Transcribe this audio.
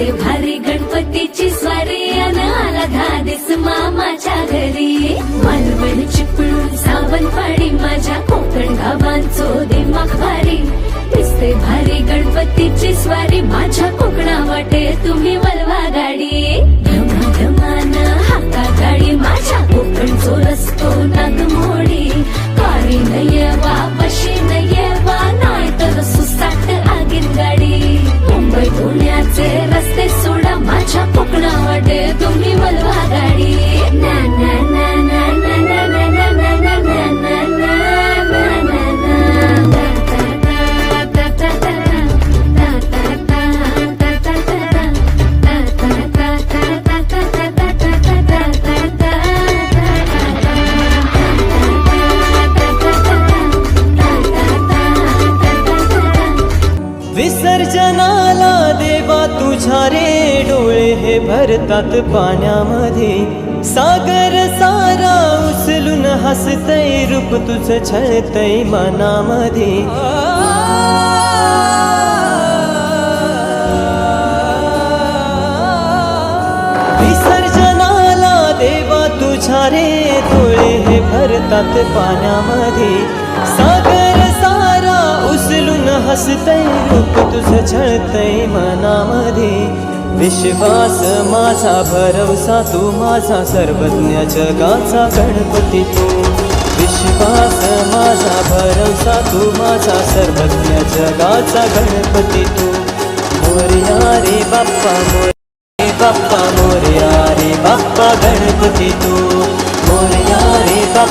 दिसते भारी गणपतीची स्वारी अन आला धादिस मामाच्या घरी मालवण चिपळूण सावंतवाडी माझ्या कोकण गावांचो दिमाग भारी दिसते भारी गणपतीची स्वारी माझ्या कोकणा वाटे तुम्ही वलवा गाडी धमाधमान हाका गाडी माझ्या कोकणचो रस्तो नागमोडी कारी नयवा बशी नयवा नाही तर सुसाट आगीन गाडी मुंबई पुण्याचे रस्ते सोडा माझ्या कोकणा वाटे तुम्ही वलवा गाडी ना ना ना ना ना ना ना ना ना ना ना ना ना विसर्जनाला देवा तुझ्या रे डोळे हे भरतात पाण्यामध्ये सागर सारा उचलून हसतय रूप तुझं छळतय मनामध्ये विसर्जनाला देवा तुझ्या रे डोळे हे भरतात पाण्यामध्ये सागर सारा उचलून हसतय रूप तुझं छळतय मनामध्ये विश्वास माझा भरवसा तू माझा सर्वज्ञ जगाचा गणपती तू विश्वास माझा भरवसा तू माझा सर्वज्ञ जगाचा गणपती तू मोरया रे बाप्पा मोरया बाप्पा मोरया रे बाप्पा गणपती तू मोरया रे बाप्पा